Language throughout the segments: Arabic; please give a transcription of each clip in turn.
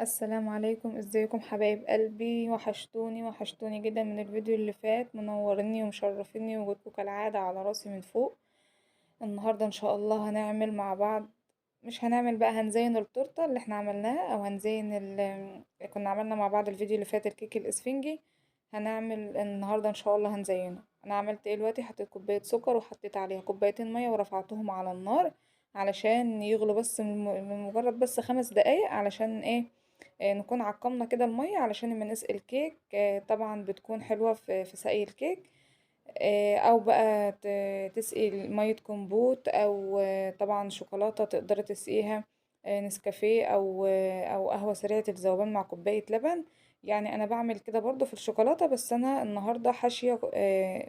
السلام عليكم، ازيكم حبايب قلبي؟ وحشتوني جدا من الفيديو اللي فات. منوريني ومشرفيني وجودكم كالعادة على راسي من فوق. النهاردة ان شاء الله هنعمل مع بعض، مش هنعمل بقى، هنزين التورتة اللي احنا عملناها، او هنزين كنا عملنا مع بعض الفيديو اللي فات الكيك الاسفنجي. هنعمل النهاردة ان شاء الله هنزينه. انا عملت ايه دلوقتي؟ حطيت كوباية سكر وحطيت عليها كوبايتين مية ورفعتهم على النار علشان يغلوا، بس من مجرد بس 5 دقايق، علشان ايه؟ نكون عقمنا كده المية علشان لما نسقي الكيك طبعا بتكون حلوة في سقي الكيك. او بقى تسقي مية كومبوت، او طبعا شوكولاتة تقدري تسقيها، نسكافيه، او قهوة سريعة الذوبان مع كوباية لبن. يعني انا بعمل كده برضو في الشوكولاتة، بس انا النهاردة حاشية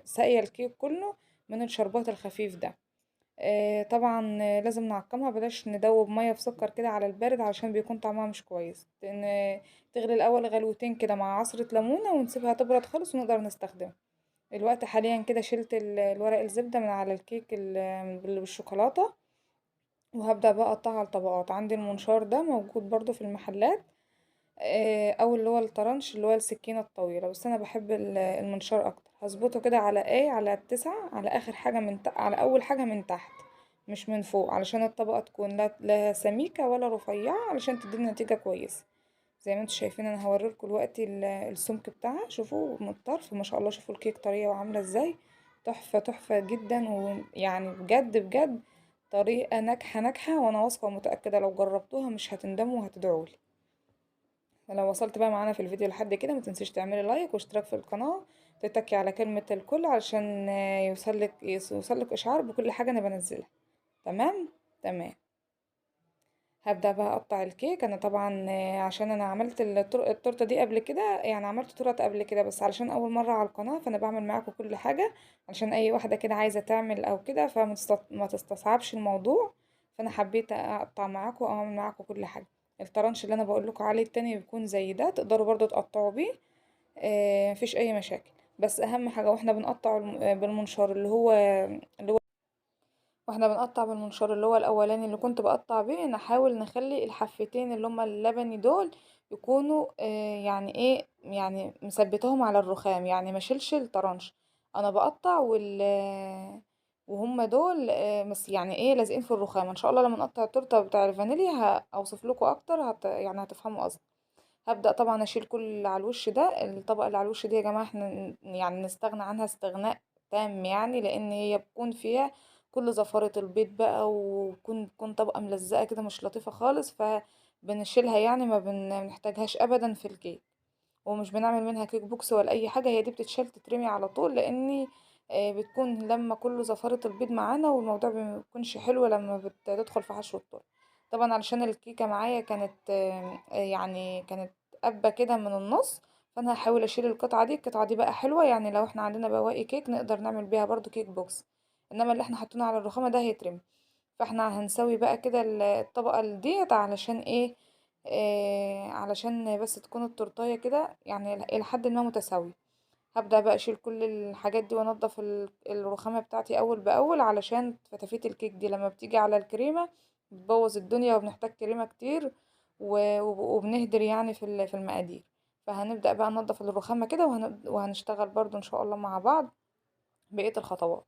ساقية الكيك كله من الشربات الخفيف ده. طبعا لازم نعقمها، بلاش ندوب ميه في سكر كده على البارد علشان بيكون طعمها مش كويس. تغلي الاول غلوتين كده مع عصرة ليمونة ونسيبها تبرد خالص ونقدر نستخدمها. الوقت حاليا كده شلت الورق الزبدة من على الكيك بالشوكولاتة، وهبدأ بقى اقطعها لطبقات. عندي المنشار ده موجود برضو في المحلات، او اللي هو الطرنش اللي هو السكينة الطويلة، بس انا بحب المنشار اكتر. هظبطه كده على على التسعة، على اخر حاجة على اول حاجة من تحت، مش من فوق، علشان الطبقة تكون لا سميكة ولا رفيعة، علشان تدينا نتيجة كويسة. زي ما انتوا شايفين، انا هوريلكوا دلوقتي السمك بتاعها. شوفوا من الطرف ما شاء الله، شوفوا الكيك طرية وعاملة ازاي. تحفة تحفة جدا، ويعني بجد بجد طريقة ناجحة، وانا واثقة ومتأكدة لو جربتوها مش هتندموا وهتدعولي. لو وصلت بقى معانا في الفيديو لحد كده، ما تنسيش تعملي لايك واشتراك في القناة، تتكي على كلمة الكل علشان يوصلك اشعار بكل حاجة انا بنزلها. تمام. تمام. هبدأ بقى اقطع الكيك. انا طبعا عشان انا عملت التورته دي قبل كده، يعني عملت تورته قبل كده، بس علشان اول مرة على القناة فانا بعمل معاكم كل حاجة، علشان اي واحدة كده عايزة تعمل او كده ما تستصعبش الموضوع. فانا حبيت اقطع معاكم او اعمل معاكم كل حاجة. الطرنش اللي انا بقول لكم عليه التاني بيكون زي ده، تقدروا برضو تقطعوا بيه. مفيش اي مشاكل. بس اهم حاجة واحنا بنقطع بالمنشار اللي هو الاولاني اللي كنت بقطع بيه، نحاول نخلي الحفتين اللي هما اللبني دول يكونوا يعني ايه، يعني مثبتهم على الرخام، يعني ما شيلش الطرنش. انا بقطع وهم دول بس يعني ايه لازقين في الرخام. ان شاء الله لما نقطع التورته بتاع الفانيليا هوصف لكم اكتر، يعني هتفهموا قصدي. هبدأ طبعا اشيل كل اللي على الوش ده. الطبقة اللي على الوش دي يا جماعة احنا يعني نستغنى عنها استغناء تام، يعني لان هي بيكون فيها كل زفارة البيض بقى، وبتكون طبقة ملزقة كده مش لطيفة خالص، فبنشيلها، يعني ما بنحتاجهاش ابدا في الكيك. ومش بنعمل منها كيك بوكس ولا اي حاجة، هي دي بتتشال تترمي على طول، لاني بتكون لما كل زفارة البيض معانا، والموضوع بيكونش حلو لما بتدخل في حشو التورت. طبعا علشان الكيكة معايا كانت يعني كانت قبة كده من النص، فانا هحاول اشيل القطعة دي بقى حلوة، يعني لو احنا عندنا بواقي كيك نقدر نعمل بيها برضو كيك بوكس، انما اللي احنا حاطينه على الرخامة ده هيترمي. فاحنا هنسوي بقى كده الطبقة ديت علشان ايه؟ علشان بس تكون التورتاية كده يعني الى حد ما متساوية. هبدأ بقى اشيل كل الحاجات دي وانضف الرخامة بتاعتي اول باول، علشان فتافيت الكيك دي لما بتيجي على الكريمة بتبوظ الدنيا، وبنحتاج كريمة كتير وبنهدر يعني في المقادير. فهنبدأ بقى ننضف الرخامة كده، وهنشتغل برضو ان شاء الله مع بعض بقية الخطوات.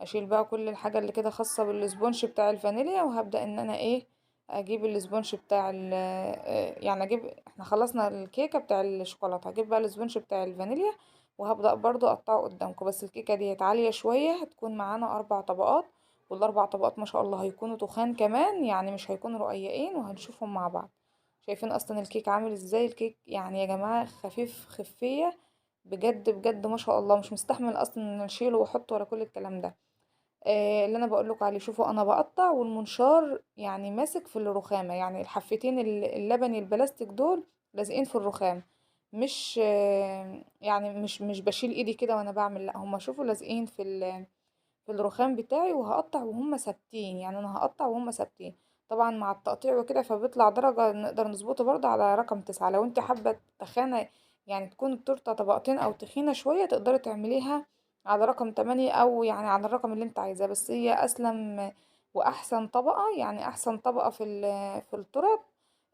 اشيل بقى كل الحاجة اللي كده خاصة بالسبونش بتاع الفانيليا، وهبدأ ان انا ايه، اجيب السبونش بتاع يعني احنا خلصنا الكيكة بتاع الشوكولاتة، هجيب بقى السبونش بتاع الفانيليا، وهبدأ برضو اقطعه قدامكم. بس الكيكة دي عالية شوية، هتكون معانا 4 طبقات، وال4 طبقات ما شاء الله هيكونوا تخان كمان، يعني مش هيكونوا رقيقين، وهنشوفهم مع بعض. شايفين اصلا الكيك عامل ازاي؟ الكيك يعني يا جماعة خفيف خفية بجد بجد ما شاء الله، مش مستحمل اصلا ان نشيله واحطه ولا كل الكلام ده. اللي انا بقولك عليه، شوفوا انا بقطع والمنشار يعني ماسك في الرخامة، يعني الحفتين اللبني البلاستيك دول لازقين في الرخام، مش يعني مش بشيل ايدي كده وانا بعمل، لا هما شوفوا لازقين في الرخام بتاعي، وهقطع وهم ثابتين، يعني انا هقطع وهم ثابتين. طبعا مع التقطيع وكده فبيطلع درجة نقدر نظبطه برضه على رقم 9. لو انت حابة تخانة، يعني تكون التورتة طبقتين او تخينة شوية، تقدري تعمليها على رقم 8، او يعني على الرقم اللي انت عايزاه، بس هي اسلم واحسن طبقة، يعني احسن طبقة في التورت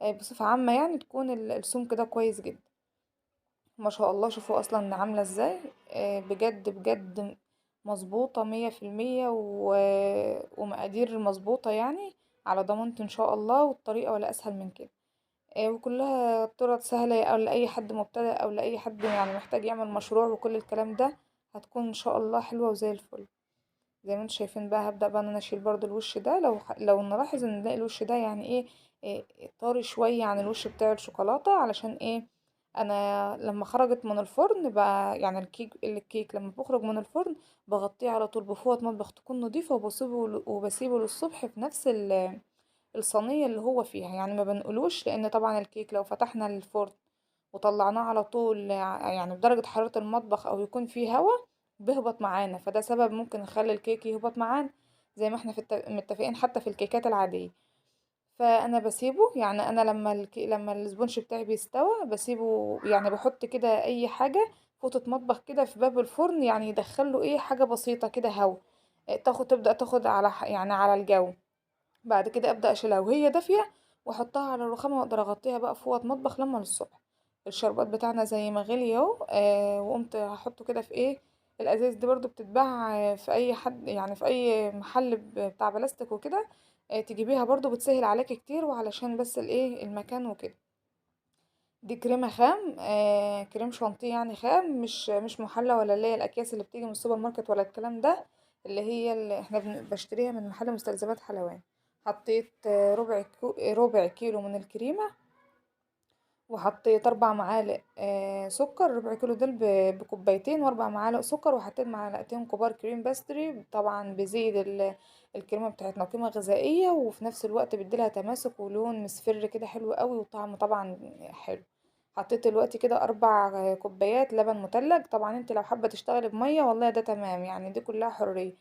بصفة عامة يعني تكون السمك ده كويس جدا. ما شاء الله، شوفوا اصلا عاملة ازاي. بجد بجد مظبوطة 100%، ومقادير مظبوطة يعني، على ضمانتي ان شاء الله، والطريقة ولا اسهل من كده. وكلها طرق سهلة، او لأي حد مبتدئ او لأي حد يعني محتاج يعمل مشروع، وكل الكلام ده هتكون ان شاء الله حلوة وزي الفل. زي ما انتم شايفين بقى، هبدأ بقى ان انا اشيل برضو الوش ده. لو نلاحظ ان نلاقي الوش ده يعني ايه، طاري شوية عن الوش بتاع الشوكولاتة. علشان ايه؟ انا لما خرجت من الفرن بقى، يعني الكيك لما بخرج من الفرن بغطيه على طول بفوط مطبخ تكون نضيفة، وبسيبه للصبح في نفس الصينية اللي هو فيها، يعني ما بنقلوش. لان طبعا الكيك لو فتحنا الفرن وطلعناه على طول يعني بدرجة حرارة المطبخ او يكون فيه هوا، بيهبط معانا، فده سبب ممكن يخلي الكيك يهبط معانا، زي ما احنا متفقين حتى في الكيكات العادية. فانا بسيبه، يعني انا لما السبونش بتاعي بيستوى بسيبه، يعني بحط كده اي حاجة فوطة مطبخ كده في باب الفرن، يعني يدخله ايه حاجة بسيطة كده هوا، تبدأ تاخد على يعني على الجو. بعد كده ابدا اشيلها وهي دافيه، واحطها على الرخامه، واقدر اغطيها بقى فوط مطبخ لما للصبح. الشربات بتاعنا زي ما غلي اهو. وقمت هحطه كده في ايه، الازاز دي برضو بتتباع في اي حد، يعني في اي محل بتاع بلاستيك وكده. تجيبيها برضو بتسهل عليكي كتير، وعلشان بس الايه المكان وكده. دي كريمه خام، كريم شانتيه يعني خام، مش محلى، ولا اللي هي الاكياس اللي بتيجي من السوبر ماركت ولا الكلام ده، اللي احنا بشتريها من محل مستلزمات حلوان. حطيت ربع كيلو من الكريمه، وحطيت 4 معالق سكر. ربع كيلو دول بكوبايتين، و4 معالق سكر، وحطيت معلقتين كبار كريم باستري. طبعا بزيد الكريمه بتاعتنا قيمه غذائيه، وفي نفس الوقت بيديلها تماسك ولون مصفر كده حلو قوي، وطعم طبعا حلو. حطيت دلوقتي كده 4 كوبايات لبن متلج. طبعا انت لو حابه تشتغلي بميه والله ده تمام، يعني دي كلها حريه.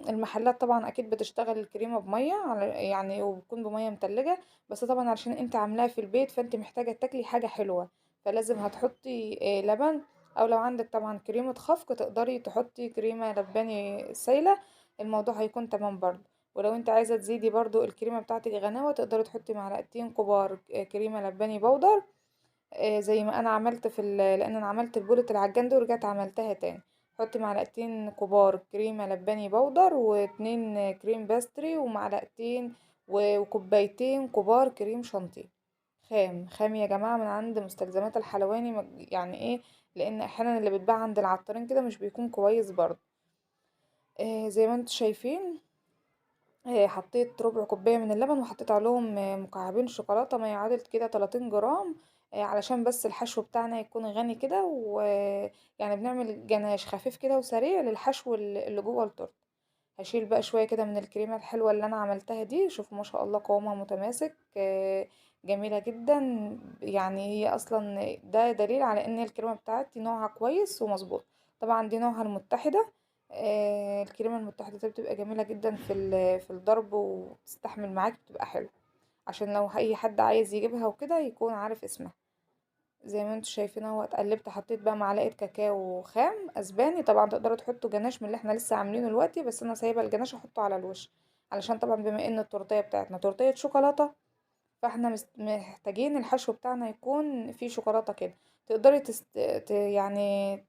المحلات طبعا اكيد بتشتغل الكريمه بميه، يعني وبتكون بميه متلجه. بس طبعا علشان انت عاملاها في البيت، فانت محتاجة تاكلي حاجة حلوة، فلازم هتحطي لبن. او لو عندك طبعا كريمة خفق تقدري تحطي كريمة لباني سايلة، الموضوع هيكون تمام برضه. ولو انت عايزة تزيدي برضو الكريمة بتاعتك غناوة، تقدري تحطي معلقتين كبار كريمة لباني بودر. زي ما انا عملت لان انا عملت البولة العجان دي ورجعت عملتها تاني. حطي معلقتين كبار كريمة لباني بودر، و2 كريم باستري، ومعلقتين وكوبايتين كبار كريم شانتيه خام. خام يا جماعة من عند مستلزمات الحلواني، يعني ايه، لان احيانا اللي بيتباع عند العطارين كده مش بيكون كويس برضه. زي ما انتم شايفين. حطيت ربع كوباية من اللبن، وحطيت عليهم مكعبين شوكولاتة ما يعادل كده 30 جرام. علشان بس الحشو بتاعنا يكون غني كده، ويعني بنعمل جناش خفيف كده وسريع للحشو اللي جوه التورت. هشيل بقى شوية كده من الكريمة الحلوة اللي انا عملتها دي. شوفوا ما شاء الله قوامها متماسك، جميلة جدا. يعني هي اصلا ده دليل على ان الكريمة بتاعتي نوعها كويس ومظبوط. طبعا دي نوعها المتحدة. الكريمة المتحدة دي بتبقى جميلة جدا في الضرب، وتستحمل معاك، بتبقى حلوة. عشان لو اي حد عايز يجيبها وكده يكون عارف اسمها. زي ما انتوا شايفين اهو، اتقلبت حطيت بقى معلقة كاكاو خام اسباني. طبعا تقدروا تحطوا جناش من اللي احنا لسه عاملينه دلوقتي، بس انا سايبه الجناش احطه على الوش. علشان طبعا بما ان التورتيه بتاعتنا تورتيه شوكولاته، فاحنا محتاجين الحشو بتاعنا يكون فيه شوكولاته كده. تقدري يعني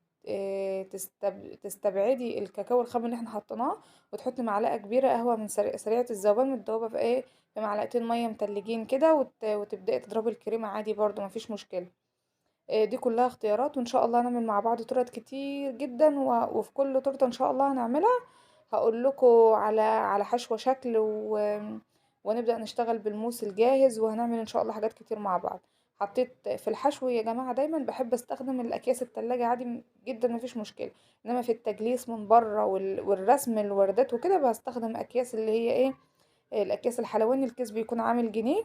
تستبعدي الكاكاو الخام اللي احنا حطيناه، وتحطي معلقه كبيره قهوه من سريعه الذوبان متدوبه في ايه، في معلقتين ميه متلجين كده، وتبداي تضربي الكريمه عادي برضو مفيش مشكله. دي كلها اختيارات، وان شاء الله هنعمل مع بعض تورت كتير جدا، وفي كل تورته ان شاء الله هنعملها هقول لكم على حشوة شكل، ونبدأ نشتغل بالموس الجاهز، وهنعمل ان شاء الله حاجات كتير مع بعض. حطيت في الحشو يا جماعة، دايما بحب استخدم الاكياس التلاجة عادي جدا مفيش مشكلة. انما في التجليس من بره والرسم الوردات وكده بستخدم اكياس اللي هي ايه، الاكياس الحلواني. الكيس بيكون عامل جنيه،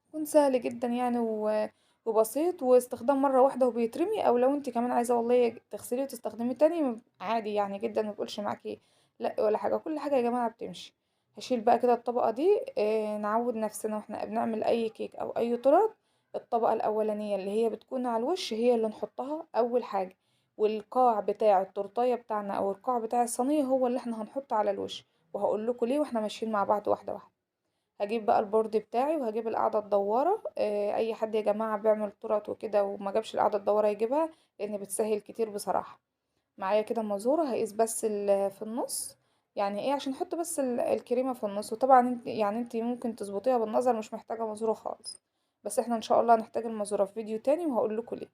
يكون سهل جدا يعني، وبسيط، واستخدام مرة واحدة وبيترمي. او لو انت كمان عايزة والله تغسليه وتستخدميه تاني عادي يعني جدا، ما بقولش معاكي لا ولا حاجة. كل حاجة يا جماعة بتمشي. هشيل بقى كده الطبقة دي. نعود نفسنا واحنا بنعمل اي كيك او اي تورت، الطبقة الاولانية اللي هي بتكون على الوش هي اللي نحطها اول حاجة، والقاع بتاع التورتاية بتاعنا او القاع بتاع الصينية هو اللي احنا هنحطه على الوش. وهقول لكم ليه واحنا ماشيين مع بعض واحدة واحدة. هجيب بقى البورد بتاعي وهجيب القاعدة الدوارة. اي حد يا جماعة بيعمل تورت وكده وما جابش القاعدة الدوارة يجيبها، لان بتسهل كتير بصراحة. معايا كده مزورة، هقيس بس في النص، يعني ايه عشان احط بس الكريمة في النص. وطبعا انت يعني انت ممكن تظبطيها بالنظر، مش محتاجة مزورة خالص، بس احنا ان شاء الله هنحتاج المزورة في فيديو تاني وهقول لكم ليه.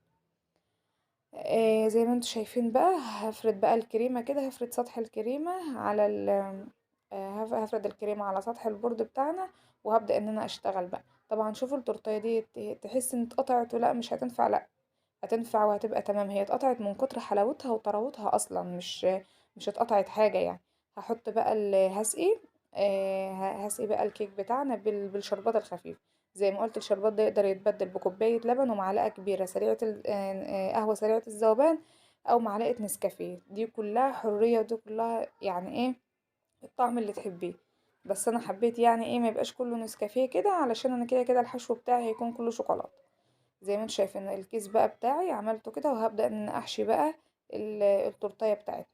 زي ما انتم شايفين بقى، هفرد بقى الكريمة كده، هفرد سطح الكريمة على هفرد الكريمة على سطح البورد بتاعنا، وهبدأ ان انا اشتغل بقى. طبعا شوفوا التورتيه دي تحس ان اتقطعت ولا مش هتنفع، لا هتنفع وهتبقى تمام. هي اتقطعت من كتر حلاوتها وطراوتها اصلا، مش اتقطعت حاجة يعني. هحط بقى هسقي. هسقي بقى الكيك بتاعنا بالشربات الخفيف. زي ما قلت الشربات ده يقدر يتبدل بكوباية لبن ومعلقة كبيرة سريعة قهوة سريعة الذوبان، او معلقة نسكافيه. دي كلها حرية، ودي كلها يعني ايه الطعم اللي تحبيه. بس انا حبيت يعني ايه ما يبقاش كله نسكافيه كده، علشان انا كده كده الحشو بتاعي هيكون كله شوكولاتة. زي ما انتم شايفين الكيس بقى بتاعي عملته كده، وهبدأ ان أنا احشي بقى التورتيه بتاعتي.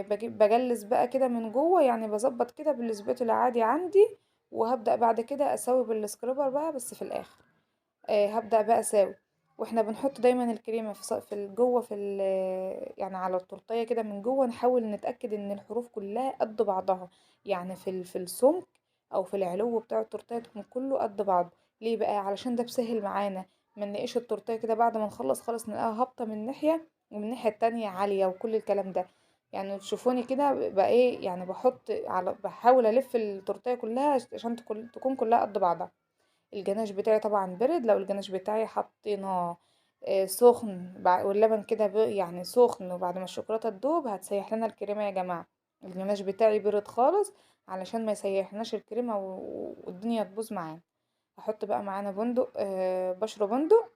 بجيب بجلس بقى كده من جوه، يعني بظبط كده بالسباتولا عادي عندي. وهبدأ بعد كده اسوي بالسكريبر بقى بس في الاخر. هبدأ بقى اساوي. واحنا بنحط دايما الكريمة جوه يعني على التورتيه كده من جوه، نحاول نتأكد ان الحروف كلها قد بعضها، يعني في السمك او في العلو بتاع التورتيه تكون كله قد بعض. ليه بقى؟ علشان ده بسهل معانا ما ننقش التورتيه كده بعد ما نخلص خالص نلاقيها هابطة من ناحية ومن الناحية التانية عالية وكل الكلام ده. يعني تشوفوني كده بقى ايه، يعني بحاول الف التورتيه كلها عشان تكون كلها قد بعضها. الجناش بتاعي طبعا برد. لو الجناش بتاعي حطيناه سخن واللبن كده يعني سخن، وبعد ما الشوكولاته تدوب هتسيح لنا الكريمه يا جماعه. الجناش بتاعي برد خالص علشان ما يسيحناش الكريمه والدنيا تبوظ معانا. هحط بقى معانا بندق، بشر بندق.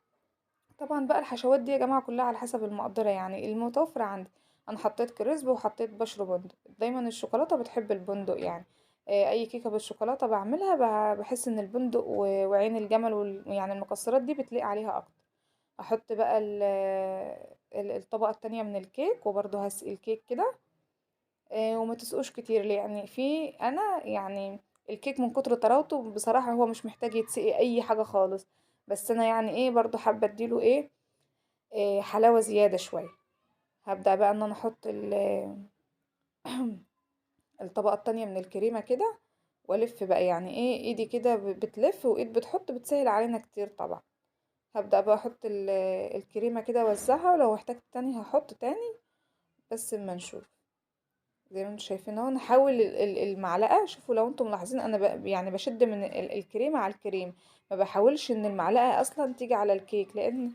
طبعا بقى الحشوات دي يا جماعه كلها على حسب المقدره، يعني المتوفره عندي. انا حطيت كريسب وحطيت بشر بندق. دايما الشوكولاته بتحب البندق يعني. اي كيكه بالشوكولاته بعملها بحس ان البندق وعين الجمل يعني المكسرات دي بتليق عليها اكتر. احط بقى الطبقه التانية من الكيك، وبرضه هسقي الكيك كده. وما تسقوش كتير ليه؟ يعني انا يعني الكيك من كتر طراوته بصراحه هو مش محتاج يتسقي اي حاجه خالص. بس انا يعني ايه برضه حابه اديله ايه، حلاوة زيادة شوية. هبدأ بقى ان انا احط الطبقة التانية من الكريمة كده، والف بقى يعني ايه ايدي كده بتلف وايد بتحط، بتسهل علينا كتير طبعا. هبدأ بقى احط الكريمة كده اوزعها، ولو احتجت تاني هحط تاني، بس اما نشوف. زي ما انتم شايفين اهو، نحاول المعلقة. شوفوا لو انتم ملاحظين انا يعني بشد من الكريمة على الكريم، ما بحاولش ان المعلقة اصلا تيجي على الكيك، لان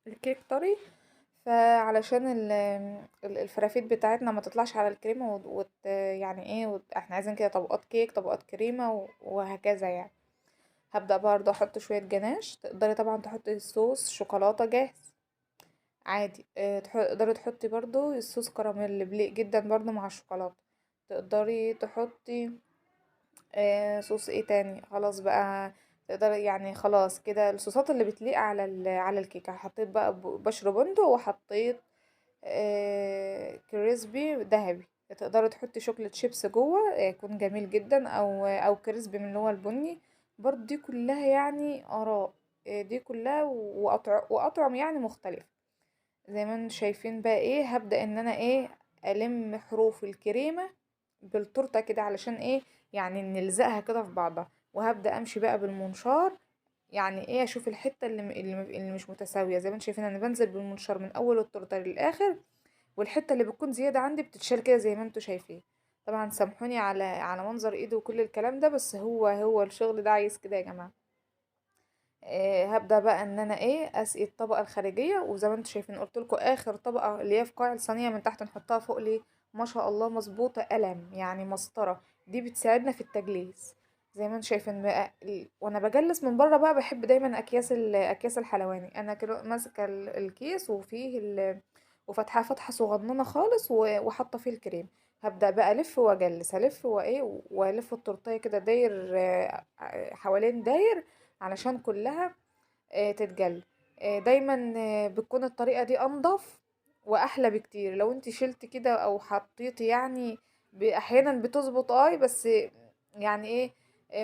الكيك طري. فعلشان الفرافيت بتاعتنا ما تطلعش على الكريمة يعني ايه احنا عايزين كده طبقات كيك طبقات كريمة وهكذا يعني. هبدأ برضه احط شوية جناش. تقدري طبعا تحطي صوص شوكولاتة جاهز عادي. تقدري تحطي برضه الصوص كراميل بليق جدا برضه مع الشوكولاتة. تقدري تحطي صوص ايه تاني، خلاص بقى. تقدر يعني خلاص كده الصوصات اللي بتليق على على الكيكه. حطيت بقى بشر بندق، وحطيت كريسبي ذهبي. تقدري تحطي شوكليت شيبس جوه، يكون جميل جدا، او كريسبي من اللي هو البني. برضه دي كلها يعني اراء. دي كلها واطعم يعني مختلفه. زي ما انتم شايفين بقى ايه، هبدأ ان انا ايه الم حروف الكريمة بالتورته كده، علشان ايه يعني نلزقها كده في بعضها. وهبدأ امشي بقى بالمنشار، يعني ايه اشوف الحتة اللي مش متساوية. زي ما انتم شايفين انا بنزل بالمنشار من اول التورته للاخر، والحتة اللي بتكون زيادة عندي بتتشال كده زي ما انتم شايفين. طبعا سامحوني على منظر ايدي وكل الكلام ده، بس هو الشغل ده عايز كده يا جماعة. هبدأ بقى ان انا ايه اسقي الطبقة الخارجية. وزي ما انتم شايفين قلت لكم اخر طبقة اللي هي في قاع الصينية من تحت نحطها فوق. ليه؟ ما شاء الله مظبوطة قلم يعني مسطرة. دي بتساعدنا في التجليس. زي ما انتم شايفين بقى وانا بجلس من بره بقى بحب دايما اكياس الحلواني. انا كده ماسكة الكيس وفيه وفتحها فتحة صغننة خالص وحاطة فيه الكريم. هبدأ بقى الف واجلس، الف وايه والف التورتيه كده داير، حوالين داير، علشان كلها تتجلى. دايما بتكون الطريقة دي انضف واحلى بكتير. لو انت شلت كده او حطيتي يعني احيانا بتظبط بس يعني ايه،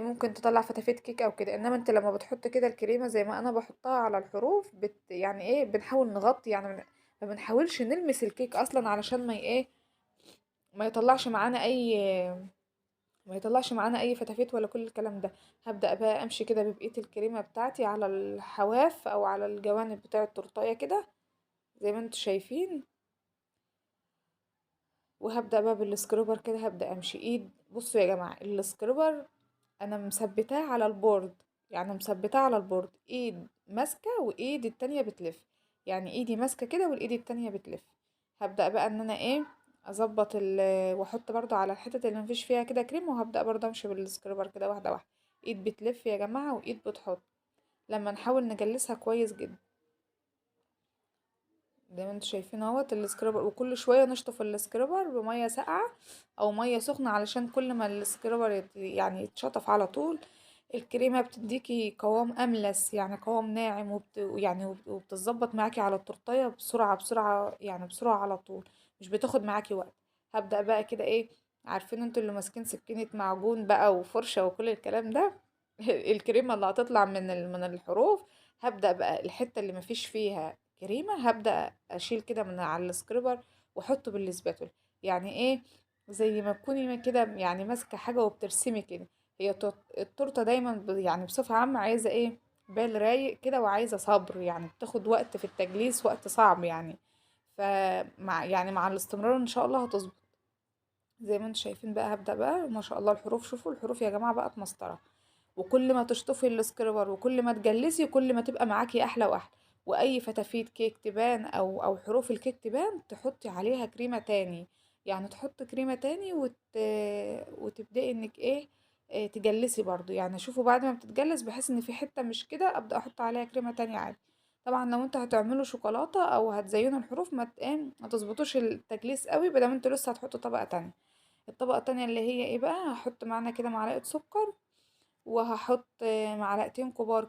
ممكن تطلع فتافيت كيك او كده. انما انت لما بتحط كده الكريمه زي ما انا بحطها على الحروف يعني ايه، بنحاول نغطي يعني ما بنحاولش نلمس الكيك اصلا علشان ما ايه، ما يطلعش معانا اي ما يطلعش معانا اي فتافيت ولا كل الكلام ده. هبدأ بقى امشي كده ببقية الكريمة بتاعتي على الحواف او على الجوانب بتاع التورتاية كده زي ما انتوا شايفين. وهبدأ بقى بالسكريبر كده، هبدأ امشي ايد. بصوا يا جماعة، السكريبر انا مثبتاه على البورد، يعني مثبتاه على البورد، ايد ماسكة وايد التانية بتلف، يعني ايدي ماسكة كده والايد التانية بتلف. هبدأ بقى ان انا ايه، اظبط واحط برضو على الحتة اللي مفيش فيها كده كريم، وهبدأ برضو امشي بالسكريبر كده واحدة واحدة. ايد بتلف يا جماعة وايد بتحط، لما نحاول نجلسها كويس جدا زي ما انتوا شايفين اهوت السكرابر. وكل شويه نشطف السكرابر بميه ساقعه او ميه سخنه، علشان كل ما السكرابر يعني يتشطف على طول الكريمه بتديكي قوام املس، يعني قوام ناعم، يعني وبتظبط معاكي على التورتيه بسرعه بسرعه، يعني بسرعه على طول، مش بتاخد معاكي وقت. هبدأ بقى كده ايه، عارفين انتوا اللي ماسكين سكينة معجون بقى وفرشة وكل الكلام ده الكريمة اللي هتطلع من الحروف، هبدأ بقى الحتة اللي مفيش فيها كريمة هبدأ اشيل كده من على السكريبر واحطه بالسباتول. يعني ايه، زي ما تكوني كده يعني ماسكة حاجة وبترسمي كده. هي التورتة دايما يعني بصفة عامة عايزة ايه، بال رايق كده وعايزة صبر، يعني بتاخد وقت في التجليس، وقت صعب يعني. فمع يعني مع الاستمرار ان شاء الله هتظبط. زي ما انتم شايفين بقى هبدأ بقى ما شاء الله الحروف، شوفوا الحروف يا جماعة بقت مسطرة. وكل ما تشطفي السكريبر وكل ما تجلسي كل ما تبقى معاكي احلى واحلى. واي فتافيت كيك تبان او حروف الكيك تبان تحطي عليها كريمة تاني، يعني تحط كريمة تاني وتبدأي انك ايه، تجلسي برضو. يعني شوفوا بعد ما بتتجلس بحيث ان في حتة مش كده ابدأ احط عليها كريمة تانية عادي. طبعا لو انتوا هتعملوا شوكولاتة او هتزينوا الحروف ما تظبطوش التجليس قوي بدل انتوا لسه هتحطوا طبقة تانية. الطبقة التانية اللي هي ايه بقى، هحط معانا كده معلقة سكر، وهحط معلقتين كبار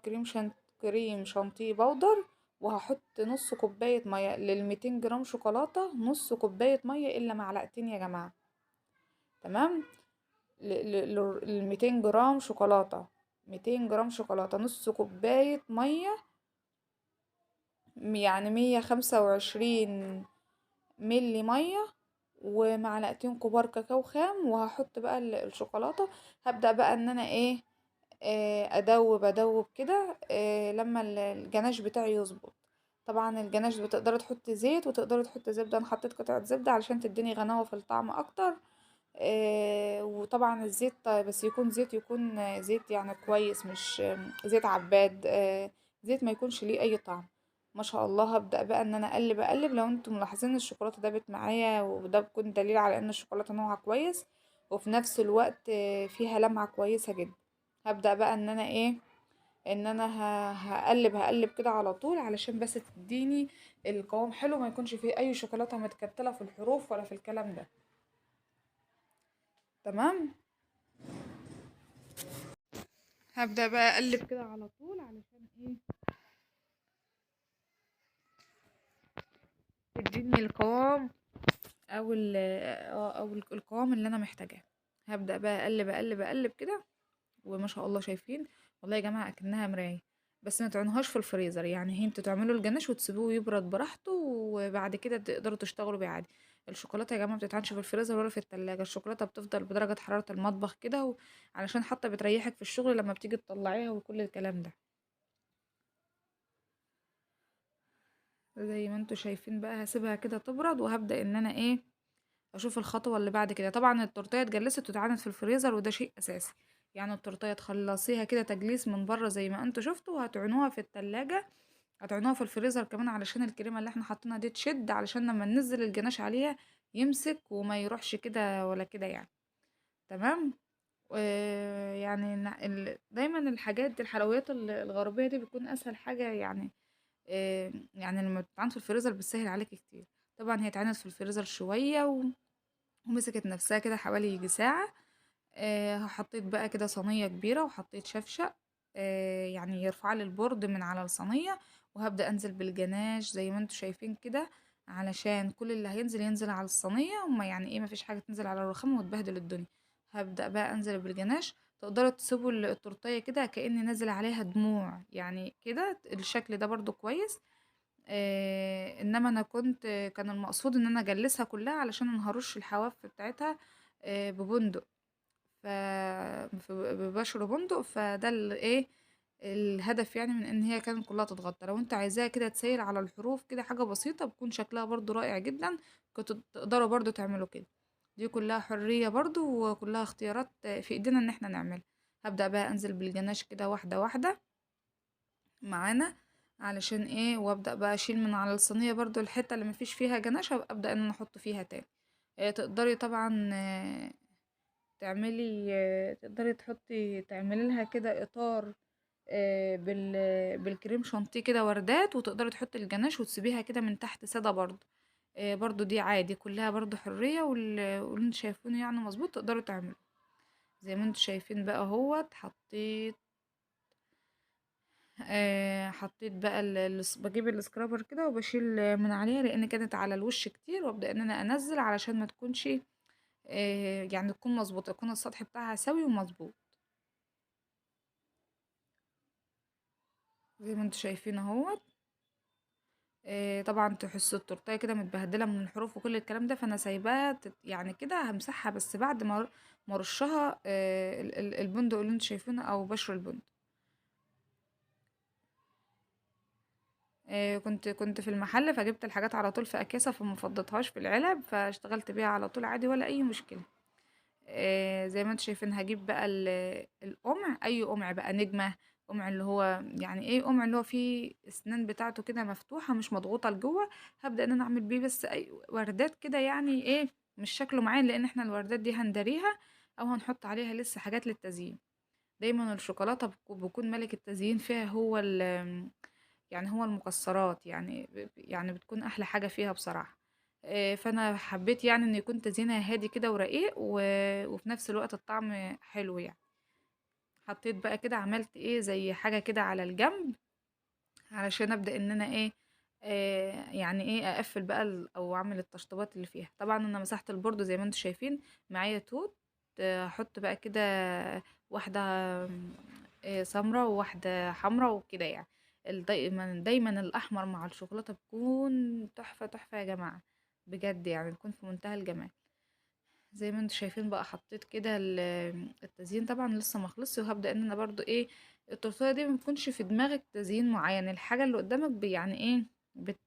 كريم شانتيه بودر، وهحط نص كوباية مية لل200 جرام شوكولاتة، نص كوباية مية الا معلقتين يا جماعة. تمام. ل200 جرام شوكولاتة، 200 جرام شوكولاتة نص كوباية مية، يعني 125 ملي مية، ومعلقتين كبار كاكاو خام. وهحط بقى الشوكولاتة. هبدأ بقى ان انا ايه، ادوب كده لما الجناش بتاعي يظبط. طبعا الجناش بتقدري تحطي زيت وتقدري تحطي زبدة، انا حطيت قطعة زبدة علشان تديني غناوة في الطعم اكتر. وطبعا الزيت بس يكون زيت، يكون زيت يعني كويس، مش زيت عباد، زيت ما يكونش ليه اي طعم. ما شاء الله. هبدأ بقى ان انا اقلب لو انتم ملاحظين الشوكولاتة دابت معايا، وده بيكون دليل على ان الشوكولاتة نوعها كويس، وفي نفس الوقت فيها لمعة كويسة جدا. هبدأ بقى ان انا ايه، ان انا هقلب كده على طول علشان بس تديني القوام حلو، ما يكونش فيه اي شوكولاتة متكتلة في الحروف ولا في الكلام ده. تمام. هبدأ بقى اقلب كده على طول علشان ايه، تديني القوام او القوام اللي انا محتاجاه. هبدأ بقى اقلب كده. وما شاء الله شايفين، والله يا جماعة اكنها مراية. بس ما تعينوهاش في الفريزر، يعني هي انتوا تعملوا الجناش وتسيبوه يبرد براحته، وبعد كده تقدروا تشتغلوا بيه عادي. الشوكولاته يا جماعه ما بتتعانش في الفريزر ولا في التلاجة، الشوكولاته بتفضل بدرجه حراره المطبخ كده علشان حتى بتريحك في الشغل لما بتيجي تطلعيها وكل الكلام ده. زي ما انتوا شايفين بقى هسيبها كده تبرد، وهبدأ ان انا ايه، اشوف الخطوه اللي بعد كده. طبعا التورتيه اتجلست واتعانت في الفريزر وده شيء اساسي. يعني التورتيه تخلصيها كده تجليس من بره زي ما انتوا شفتوا، وهتعينوها في التلاجة، هتعينوها في الفريزر كمان علشان الكريمه اللي احنا حاطينها دي تشد، علشان لما ننزل الجناش عليها يمسك وما يروحش كده ولا كده يعني. تمام. يعني دايما الحاجات دي الحلويات الغربيه دي بتكون اسهل حاجه يعني. يعني لما بتتعمل في الفريزر بتسهل عليك كتير. طبعا هي اتعملت في الفريزر شويه ومسكت نفسها كده حوالي يجي ساعة. حطيت بقى كده صينية كبيرة وحطيت شفشق، يعني يرفع لي البورد من على الصينية. وهبدأ انزل بالجناش زي ما انتوا شايفين كده، علشان كل اللي هينزل ينزل على الصينية، وما يعني ايه مفيش حاجة تنزل على الرخام وتبهدل الدنيا. هبدأ بقى انزل بالجناش. تقدروا تسيبوا التورتيه كده كأن نازل عليها دموع يعني كده، الشكل ده برضو كويس. انما انا كان المقصود ان انا اجلسها كلها علشان انا هرش الحواف بتاعتها ببندق. ف ببشر بندق، فده ايه الهدف يعني من ان هي كانت كلها تتغطى. لو انت عايزاها كده تسيل على الحروف كده حاجة بسيطة بتكون شكلها برضو رائع جدا، كنتوا تقدروا برضو تعملوا كده. دي كلها حرية برضو وكلها اختيارات في ايدينا ان احنا نعملها. هبدأ بقى انزل بالجناش كده واحدة واحدة معانا، علشان ايه، وابدأ بقى اشيل من على الصينية برضو الحتة اللي مفيش فيها جناش، ابدأ ان انا احط فيها تاني. تقدري طبعا تقدري تعملي لها كده اطار بالكريم شانتيه كده وردات، وتقدري تحطي الجناش وتسيبيها كده من تحت سادة برضو. برضو دي عادي، كلها برضو حرية، واللي انتوا شايفينه يعني مظبوط تقدروا تعملوا زي ما انتوا شايفين بقى. اهوت حطيت بقى بجيب السكرابر كده وبشيل من عليها لان كانت على الوش كتير، وابدا ان انا انزل علشان ما تكونش يعني تكون مظبوطه، يكون السطح بتاعها سوي ومظبوط زي ما انتوا شايفين اهوت. طبعا تحس التورتيه كده متبهدله من الحروف وكل الكلام ده، فانا سايباها يعني كده همسحها بس بعد ما ارشها البندق اللي انتوا شايفينه او بشر البندق. كنت في المحل فجبت الحاجات على طول في اكياسه، فما فضيتهاش في العلب فاشتغلت بيها على طول عادي ولا اي مشكله. زي ما انتوا شايفين هجيب بقى القمع، اي قمع بقى نجمه، قمع اللي هو يعني ايه، قمع اللي هو فيه اسنان بتاعته كده مفتوحه مش مضغوطه لجوه. هبدا ان انا اعمل بيه بس اي وردات كده يعني ايه، مش شكله معين لان احنا الوردات دي هندريها او هنحط عليها لسه حاجات للتزيين. دايما الشوكولاته بيكون ملك التزيين فيها هو يعني هو المكسرات يعني يعني بتكون احلى حاجة فيها بصراحة. فانا حبيت يعني ان يكون تزيينها هادي كده ورقيق وفي نفس الوقت الطعم حلو يعني. حطيت بقى كده، عملت ايه زي حاجة كده على الجنب علشان ابدأ ان انا ايه يعني ايه اقفل بقى او اعمل التشطيبات اللي فيها. طبعا انا مسحت البورد زي ما انتم شايفين معايا توت. احط بقى كده واحدة سمرة وواحدة حمرا وكده يعني. دايما الأحمر مع الشوكولاتة بيكون تحفة تحفة يا جماعة، بجد يعني بيكون في منتهى الجمال. زي ما انتوا شايفين بقى حطيت كده التزيين طبعا لسه مخلصش، وهبدأ ان انا برضو ايه، التورتيه دي ما بيكونش في دماغك تزيين معين، الحاجة اللي قدامك يعني ايه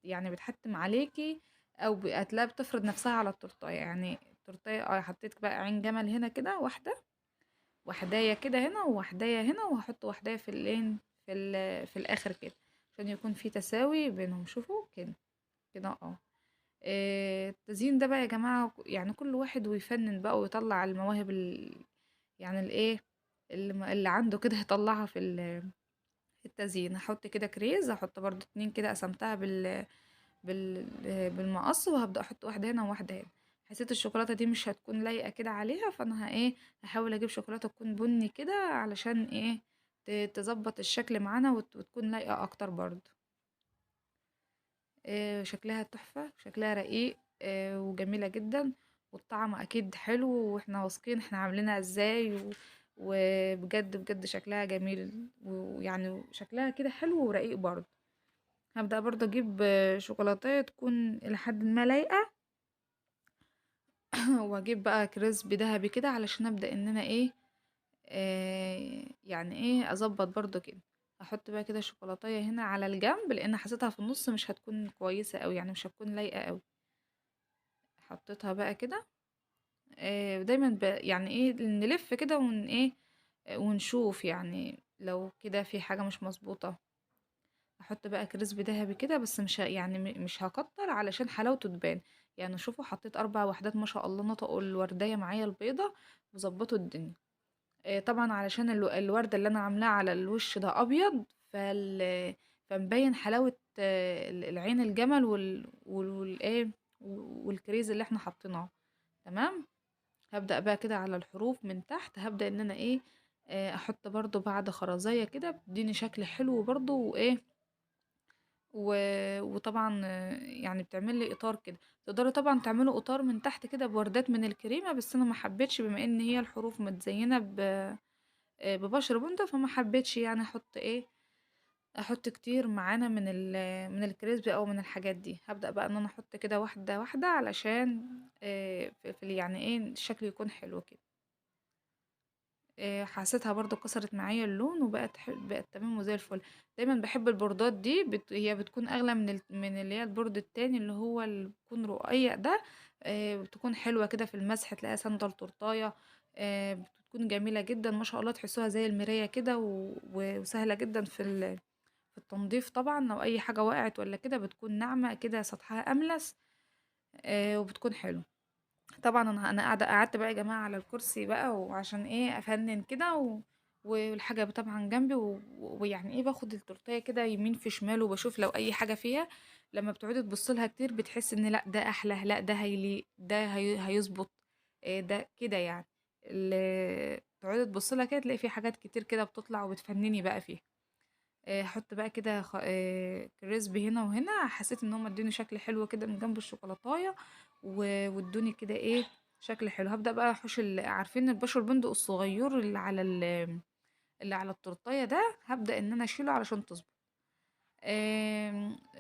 يعني بتحتم عليكي او هتلاقيها بتفرض نفسها على التورتيه. يعني التورتيه حطيت بقى عين جمل هنا كده واحدة، وحداية كده هنا ووحداية هنا، وهحط وحداية في في الاخر كده عشان يكون في تساوي بينهم. شوفوا كده كده التزيين ده بقى يا جماعة يعني كل واحد ويفنن بقى ويطلع المواهب يعني الايه اللي عنده كده يطلعها في في التزيين. هحط كده كريز، هحط برضو اتنين كده قسمتها بالمقص، وهبدأ احط واحدة هنا وواحدة هنا. حسيت الشوكولاتة دي مش هتكون لايقة كده عليها، فانا هحاول اجيب شوكولاتة تكون بني كده علشان ايه تظبط الشكل معانا وتكون لايقة اكتر برضو. شكلها تحفة، شكلها رقيق وجميلة جدا، والطعم اكيد حلو، واحنا واثقين احنا عاملينها ازاي وبجد بجد شكلها جميل، ويعني شكلها كده حلو ورقيق برضه. هبدأ برضه اجيب شوكولاتة تكون الى حد ما لايقة واجيب بقى كريسب ذهبي كده علشان ابدأ ان انا ايه يعني ايه اظبط برضه كده. احط بقى كده شوكولاتة هنا على الجنب لان حسيتها في النص مش هتكون كويسة اوي، يعني مش هتكون لايقة اوي. حطيتها بقى كده دايما يعني ايه نلف كده ون ايه ونشوف يعني لو كده في حاجة مش مظبوطة. احط بقى كريسبي ذهبي كده بس مش يعني مش هكتر علشان حلاوته تبان. يعني شوفوا حطيت 4 وحدات ما شاء الله، نطقوا الوردية معايا البيضة وظبطوا الدنيا. طبعا علشان الوردة اللي انا عاملاها على الوش ده ابيض، فمبين حلاوة العين الجمل والايه والكريز اللي احنا حطيناه. تمام. هبدأ بقى كده على الحروف من تحت، هبدأ ان انا ايه احط برضو بعد خرزية كده بتديني شكل حلو برضو وايه و وطبعًا يعني بتعمل لي إطار كده. تقدروا طبعًا تعملوا إطار من تحت كده بوردات من الكريمة، بس أنا ما حبيتش بما إن هي الحروف متزينة ببشر بندق، فما حبيتش يعني أحط كتير معانا من الكريسبي أو من الحاجات دي. هابدأ بقى إن أنا أحط كده واحدة واحدة علشان يعني الشكل يكون حلو كده. حسيتها برضه كسرت معايا اللون بقت تمام وزي الفل. دايما بحب البوردات دي هي بتكون اغلى من اللي هي البورد التاني اللي هو اللي بيكون رقيق ده. بتكون حلوة كده في المسح، تلاقيها سندل تورتاية. بتكون جميلة جدا ما شاء الله، تحسوها زي المراية كده وسهلة جدا في التنظيف. طبعا لو اي حاجة وقعت ولا كده بتكون ناعمة كده، سطحها املس. وبتكون حلوة. طبعا انا قعدت بقى يا جماعه على الكرسي بقى، وعشان افنن كده والحاجه طبعا جنبي ويعني باخد التورتيه كده يمين في شمال، وبشوف لو اي حاجه فيها. لما بتقعدي تبص لها كتير بتحس ان لا ده احلى، لا ده هيليق، ده هيظبط. ده كده يعني. تقعدي تبص لها كده تلاقي في حاجات كتير كده بتطلع وبتفنني بقى فيها. احط بقى كده كريسبي هنا وهنا. حسيت ان هم ادوني شكل حلو كده من جنب الشوكولاتايه، وادوني كده شكل حلو. هبدأ بقى احوش عارفين البشر البندق الصغير اللي على التورتايه ده، هبدأ ان انا اشيله علشان تظبط.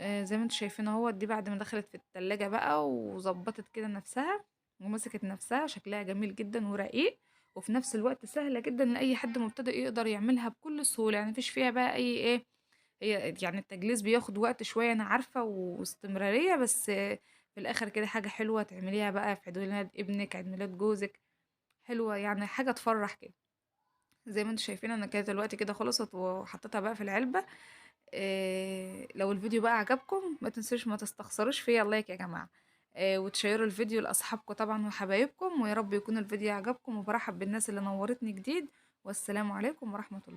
زي ما انتوا شايفين اهو، دي بعد ما دخلت في التلاجة بقى وظبطت كده نفسها ومسكت نفسها، شكلها جميل جدا ورقيق. وفي نفس الوقت سهلة جدا لأي حد مبتدئ يقدر يعملها بكل سهولة، يعني مفيش فيها بقى أي هي يعني التجليس بياخد وقت شوية أنا عارفة واستمرارية، بس في الآخر كده حاجة حلوة تعمليها بقى في عيد ميلاد ابنك، عيد ميلاد جوزك. حلوة يعني، حاجة تفرح كده. زي ما انتوا شايفين أنا كده دلوقتي كده خلصت وحطيتها بقى في العلبة. لو الفيديو بقى عجبكم ما تنسوش ما تستخسروش فيا اللايك يا جماعة. وتشيروا الفيديو لأصحابكم طبعا وحبايبكم، ويا رب يكون الفيديو عجبكم، وبرحب بالناس اللي نورتني جديد. والسلام عليكم ورحمة الله.